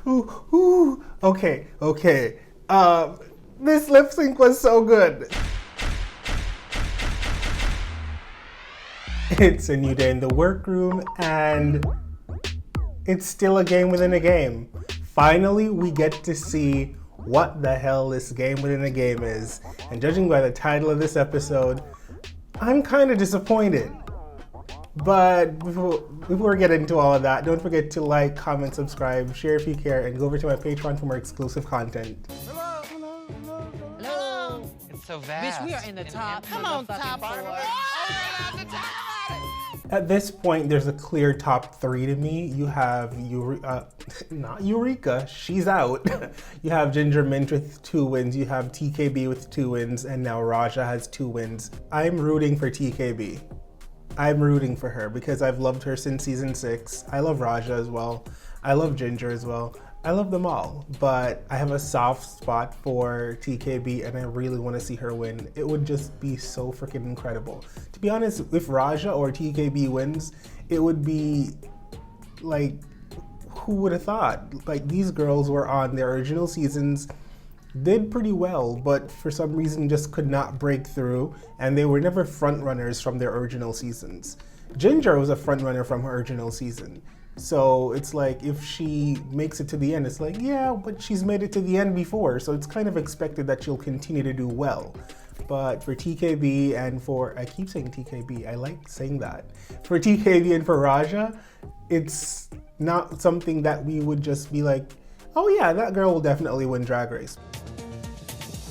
ooh, ooh. Okay. This lip sync was so good. It's a new day in the workroom, and it's still a game within a game. Finally, we get to see what the hell this game within a game is. And judging by the title of this episode, I'm kind of disappointed. But before we get into all of that, don't forget to like, comment, subscribe, share if you care, and go over to my Patreon for more exclusive content. Hello. It's so vast. Bitch, we are in the top. Come on, top four. At this point, there's a clear top three to me. You have not Eureka, she's out. You have Ginger Mint with 2 wins. You have TKB with 2 wins, and now Raja has 2 wins. I'm rooting for TKB. I'm rooting for her because I've loved her since season 6. I love Raja as well. I love Ginger as well. I love them all, but I have a soft spot for TKB and I really want to see her win. It would just be so freaking incredible. To be honest, if Raja or TKB wins, it would be like, who would have thought? Like, these girls were on their original seasons, did pretty well, but for some reason just could not break through, and they were never front runners from their original seasons. Ginger was a front runner from her original season. So it's like, if she makes it to the end, it's like, yeah, but she's made it to the end before, so it's kind of expected that she'll continue to do well. But for TKB and for, I keep saying TKB, I like saying that. For TKB and for Raja, it's not something that we would just be like, oh yeah, that girl will definitely win Drag Race.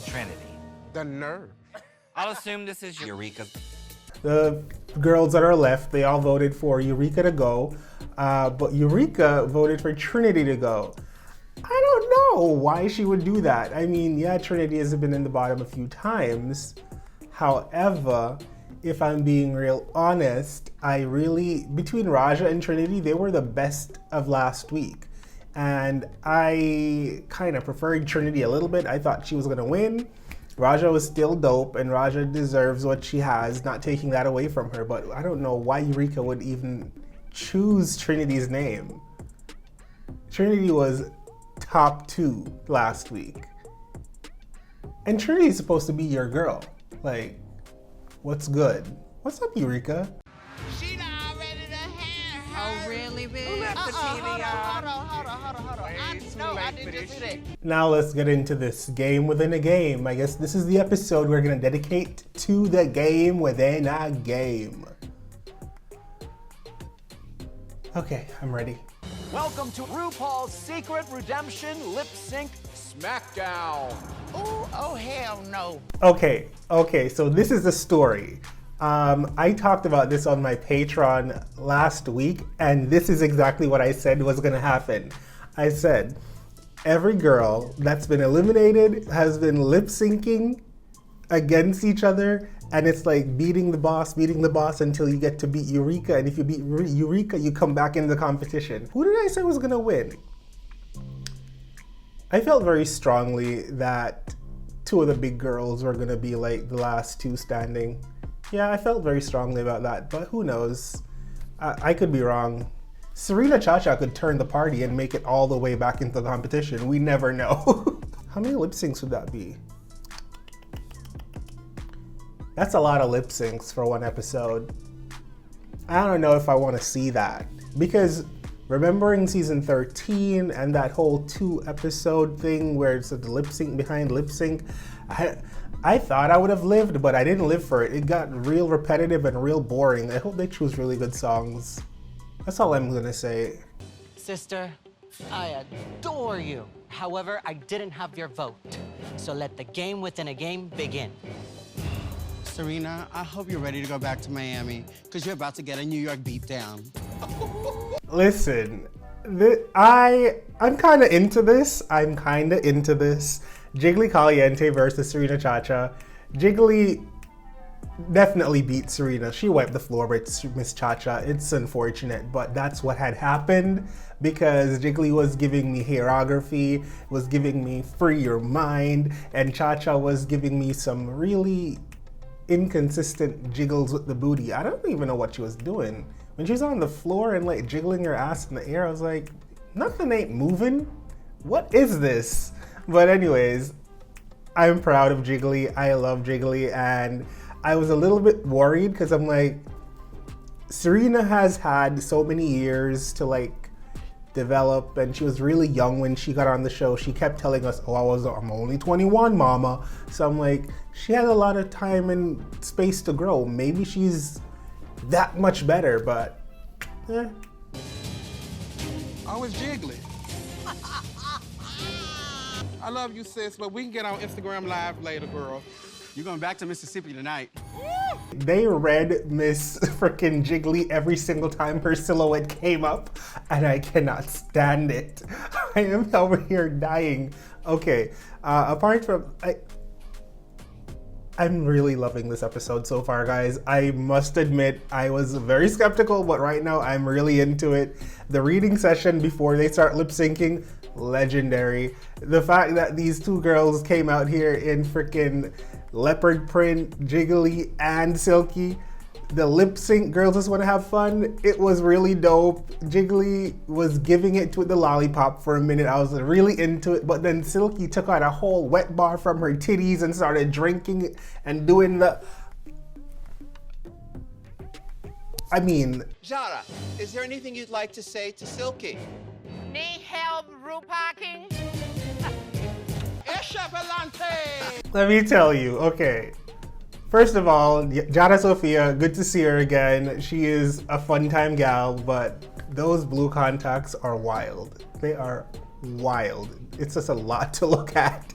Trinity. The nerve. I'll assume this is Eureka. The girls that are left, they all voted for Eureka to go. But Eureka voted for Trinity to go. I don't know why she would do that. I mean, yeah, Trinity has been in the bottom a few times. However, if I'm being real honest, between Raja and Trinity, they were the best of last week. And I kind of preferred Trinity a little bit. I thought she was gonna win. Raja was still dope, and Raja deserves what she has, not taking that away from her. But I don't know why Eureka would even choose Trinity's name. Trinity was top 2 last week. And Trinity is supposed to be your girl. Like, what's good? What's up, Eureka? She not ready to have. Oh, really, bitch? Hold on. I didn't just do that. Now let's get into this game within a game. I guess this is the episode we're gonna dedicate to the game within a game. Okay, I'm ready. Welcome to RuPaul's Secret Redemption Lip Sync Smackdown. Ooh, oh, hell no. Okay, so this is the story. I talked about this on my Patreon last week, and this is exactly what I said was gonna happen. I said, every girl that's been eliminated has been lip syncing against each other, and it's like beating the boss until you get to beat Eureka, and if you beat Eureka, you come back into the competition. Who did I say was gonna win? I felt very strongly that 2 of the big girls were gonna be like the last 2 standing. Yeah, I felt very strongly about that, but who knows? I could be wrong. Serena Cha-Cha could turn the party and make it all the way back into the competition. We never know. How many lip syncs would that be? That's a lot of lip syncs for one episode. I don't know if I want to see that. Because remembering season 13 and that whole 2-episode thing where it's the lip sync behind lip sync, I thought I would have lived, but I didn't live for it. It got real repetitive and real boring. I hope they choose really good songs. That's all I'm gonna say. Sister, I adore you. However, I didn't have your vote. So let the game within a game begin. Serena, I hope you're ready to go back to Miami, because you're about to get a New York beatdown. Listen, I'm kind of into this. Jiggly Caliente versus Serena Cha-Cha. Jiggly definitely beat Serena. She wiped the floor with Miss Cha-Cha. It's unfortunate, but that's what had happened because Jiggly was giving me hairography, was giving me free your mind, and Cha-Cha was giving me some really inconsistent jiggles with the booty. I don't even know what she was doing. When she was on the floor and like jiggling her ass in the air, I was like, nothing ain't moving. what is this? But anyways, I'm proud of Jiggly. I love Jiggly, and I was a little bit worried because I'm like, Serena has had so many years to like develop, and she was really young when she got on the show. She kept telling us, oh, I'm only 21, mama. So I'm like, she had a lot of time and space to grow. Maybe she's that much better, but eh. Oh, it's Jiggly. I love you, sis, but we can get on Instagram Live later, girl. You going back to Mississippi tonight? They read Miss freaking Jiggly every single time her silhouette came up, and I cannot stand it. I am over here dying. Okay, apart from, I'm really loving this episode so far, guys. I must admit, I was very skeptical, but right now I'm really into it. The reading session before they start lip syncing, legendary. The fact that these two girls came out here in freaking leopard print, Jiggly and Silky. The lip sync girls just want to have fun. It was really dope. Jiggly was giving it to the lollipop for a minute. I was really into it, but then Silky took out a whole wet bar from her titties and started drinking it and doing the... I mean... Jada, is there anything you'd like to say to Silky? Need help RuParking? Let me tell you, okay. First of all, Jada Sophia, good to see her again. She is a fun time gal, but those blue contacts are wild. They are wild. It's just a lot to look at.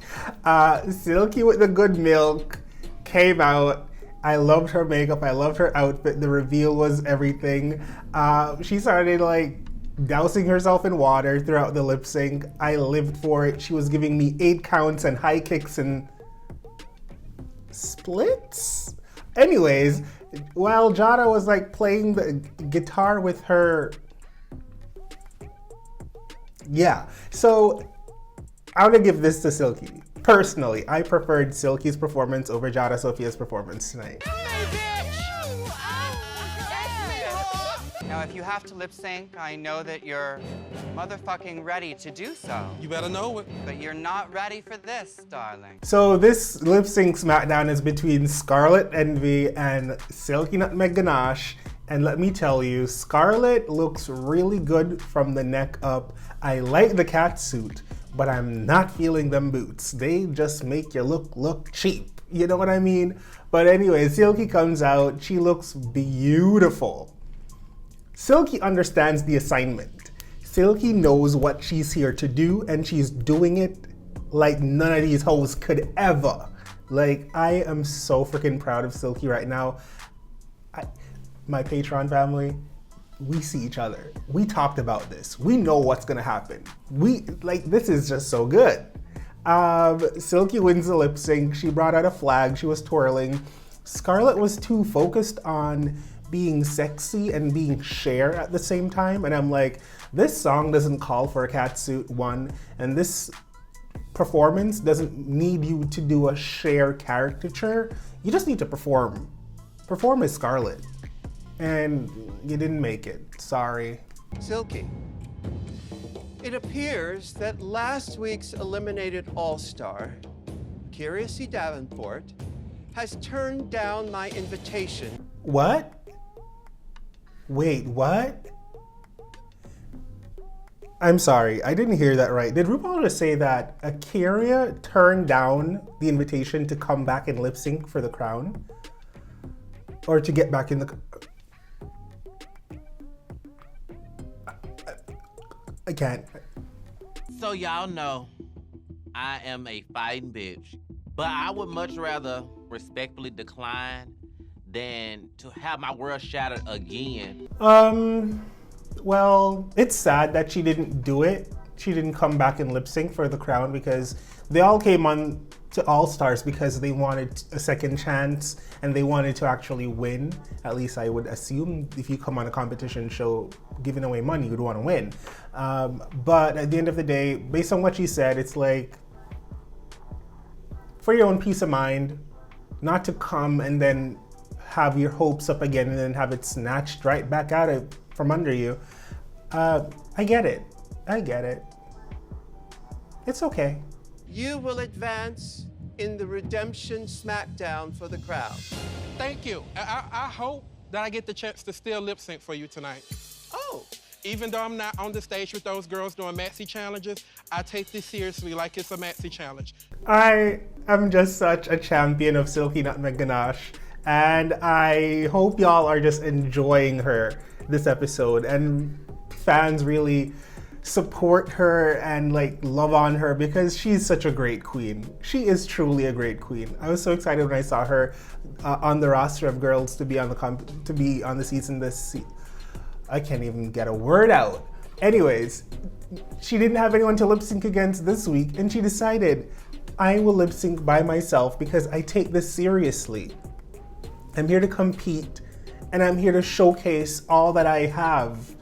Silky with the good milk came out. I loved her makeup. I loved her outfit. The reveal was everything. She started like dousing herself in water throughout the lip sync. I lived for it. She was giving me 8 counts and high kicks and splits. Anyways, while Jada was like playing the guitar with her, yeah. So I'm gonna give this to Silky. Personally, I preferred Silky's performance over Jada Sophia's performance tonight. Now, if you have to lip sync, I know that you're motherfucking ready to do so. You better know it. But you're not ready for this, darling. So this lip sync smackdown is between Scarlet Envy and Silky Nutmeg Ganache. And let me tell you, Scarlet looks really good from the neck up. I like the cat suit, but I'm not feeling them boots. They just make you look cheap. You know what I mean? But anyway, Silky comes out. She looks beautiful. Silky understands the assignment. Silky knows what she's here to do, and she's doing it like none of these hoes could ever. Like, I am so freaking proud of Silky right now. My Patreon family, we see each other. We talked about this. We know what's gonna happen. This is just so good. Silky wins the lip sync. She brought out a flag. She was twirling. Scarlet was too focused on being sexy and being Cher at the same time. And I'm like, this song doesn't call for a catsuit, one, and this performance doesn't need you to do a Cher caricature. You just need to perform. Perform as Scarlet. And you didn't make it, sorry. Silky, it appears that last week's eliminated All-Star, Kylie Davenport, has turned down my invitation. What? Wait, what? I'm sorry, I didn't hear that right. Did RuPaul just say that Kylie turned down the invitation to come back and lip sync for the crown? Or to get back in the... I can't. So y'all know, I am a fighting bitch, but I would much rather respectfully decline than to have my world shattered again. Well, it's sad that she didn't do it. She didn't come back and lip sync for the crown because they all came on to All Stars because they wanted a second chance and they wanted to actually win. At least I would assume if you come on a competition show giving away money, you'd want to win. But at the end of the day, based on what she said, it's like, for your own peace of mind, not to come and then have your hopes up again and then have it snatched right back out from under you. I get it. I get it. It's okay. You will advance in the redemption smackdown for the crowd. Thank you. I hope that I get the chance to still lip sync for you tonight. Oh, Even though I'm not on the stage with those girls doing maxi challenges, I take this seriously like it's a maxi challenge. I am just such a champion of Silky Nutmeg Ganache, and I hope y'all are just enjoying her this episode, and fans really support her and like love on her because she's such a great queen. She is truly a great queen. I was so excited when I saw her on the roster of girls to be on the season this I can't even get a word out. Anyways, she didn't have anyone to lip sync against this week, and she decided, I will lip sync by myself because I take this seriously. I'm here to compete, and I'm here to showcase all that I have.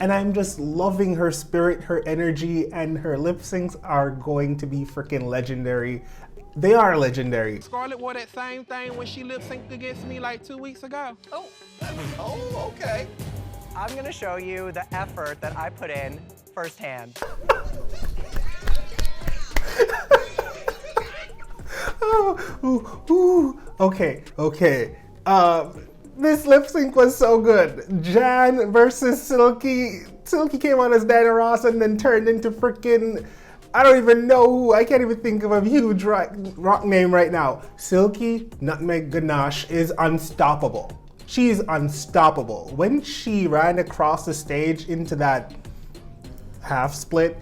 And I'm just loving her spirit, her energy, and her lip syncs are going to be freaking legendary. They are legendary. Scarlet wore that same thing when she lip synced against me like 2 weeks ago. oh, okay. I'm gonna show you the effort that I put in firsthand. Okay. This lip sync was so good. Jan versus Silky. Silky came on as Diana Ross and then turned into freaking, I don't even know who. I can't even think of a huge rock name right now. Silky Nutmeg Ganache is unstoppable. She's unstoppable. When she ran across the stage into that half split,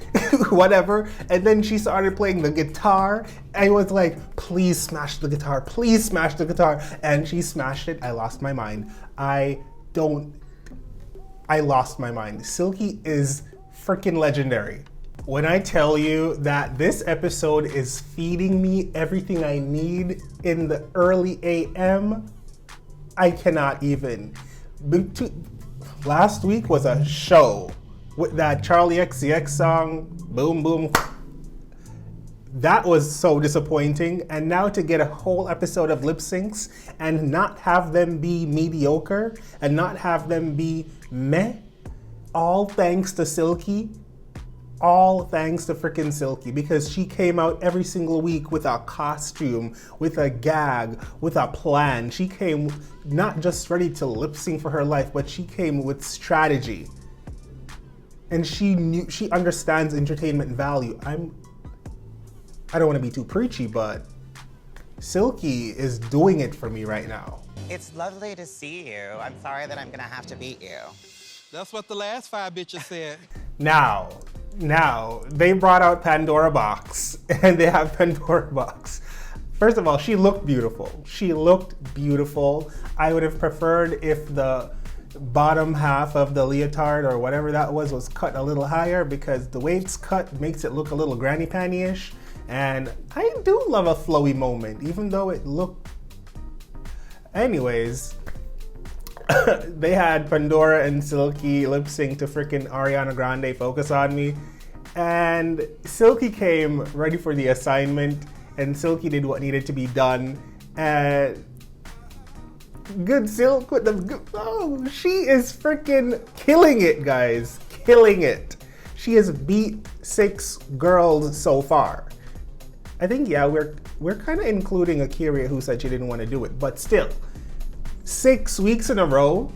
whatever, and then she started playing the guitar, I was like, please smash the guitar, please smash the guitar. And she smashed it. I lost my mind. I lost my mind. Silky is freaking legendary. When I tell you that this episode is feeding me everything I need in the early AM, I cannot even. Last week was a show with that Charlie XCX song, Boom Boom. That was so disappointing. And now to get a whole episode of lip syncs and not have them be mediocre and not have them be meh, all thanks to Silky. All thanks to freaking Silky, because she came out every single week with a costume, with a gag, with a plan. She came not just ready to lip sync for her life, but she came with strategy. And she understands entertainment value. I don't want to be too preachy, but Silky is doing it for me right now. It's lovely to see you. I'm sorry that I'm gonna have to beat you. That's what the last 5 bitches said. Now, they brought out Pandora BOXX, and they have Pandora BOXX. First of all, she looked beautiful. She looked beautiful. I would have preferred if the bottom half of the leotard or whatever that was cut a little higher, because the way it's cut makes it look a little granny panty-ish. And I do love a flowy moment, even though it looked... Anyways, they had Pandora and Silky lip sync to freaking Ariana Grande, Focus on Me. And Silky came ready for the assignment, and Silky did what needed to be done. And good Silk with the good, oh, she is freaking killing it, guys. Killing it. She has beat 6 girls so far. I think, yeah, we're kind of including Akira, who said she didn't want to do it, but still. 6 weeks in a row,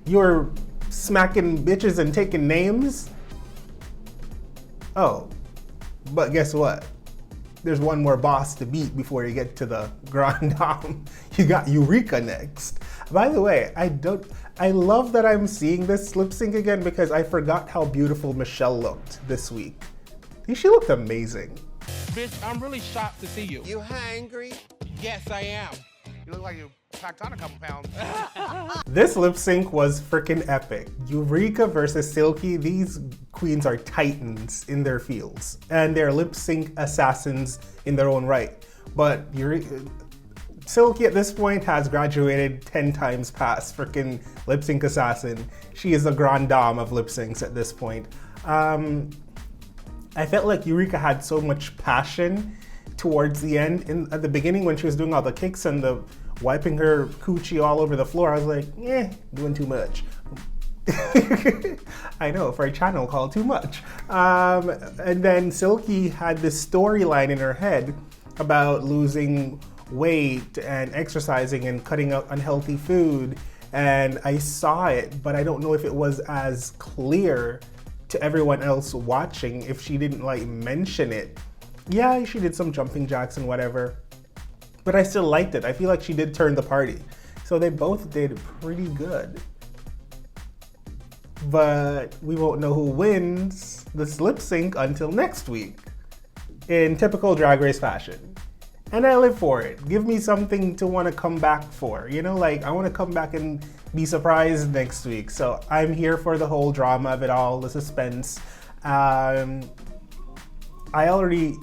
you're smacking bitches and taking names? Oh, but guess what? There's one more boss to beat before you get to the Grand Dame. You got Eureka next. By the way, I love that I'm seeing this lip sync again because I forgot how beautiful Michelle looked this week. She looked amazing. Bitch, I'm really shocked to see you. You hangry? Yes, I am. You look like you packed on a couple pounds. This lip sync was freaking epic. Eureka versus Silky, these queens are titans in their fields, and they're lip sync assassins in their own right. But Silky at this point has graduated 10 times past freaking lip sync assassin. She is the grande dame of lip syncs at this point. I felt like Eureka had so much passion towards the end. At the beginning when she was doing all the kicks and the wiping her coochie all over the floor, I was like, doing too much. I know, for a channel called Too Much. And then Silky had this storyline in her head about losing weight and exercising and cutting out unhealthy food. And I saw it, but I don't know if it was as clear to everyone else watching if she didn't like mention it. Yeah, she did some jumping jacks and whatever, but I still liked it. I feel like she did turn the party. So they both did pretty good. But we won't know who wins this lip sync until next week, in typical Drag Race fashion. And I live for it. Give me something to want to come back for. You know, like I want to come back and be surprised next week. So I'm here for the whole drama of it all, the suspense. I already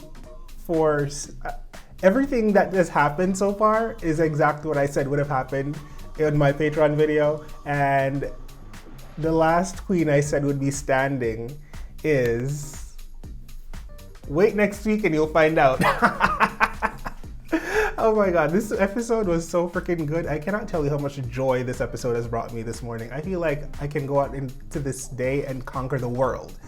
everything that has happened so far is exactly what I said would have happened in my Patreon video. And the last queen I said would be standing is... Wait next week and you'll find out. Oh my god, this episode was so freaking good. I cannot tell you how much joy this episode has brought me this morning. I feel like I can go out into this day and conquer the world.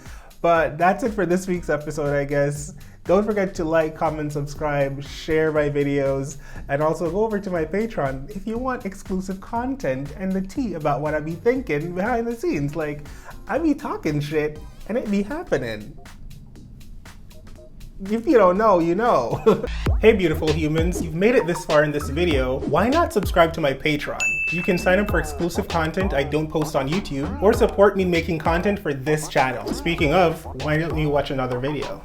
But that's it for this week's episode, I guess. Don't forget to like, comment, subscribe, share my videos, and also go over to my Patreon if you want exclusive content and the tea about what I be thinking behind the scenes. Like, I be talking shit and it be happening. If you don't know, you know. Hey beautiful humans, you've made it this far in this video. Why not subscribe to my Patreon? You can sign up for exclusive content I don't post on YouTube, or support me making content for this channel. Speaking of, why don't you watch another video?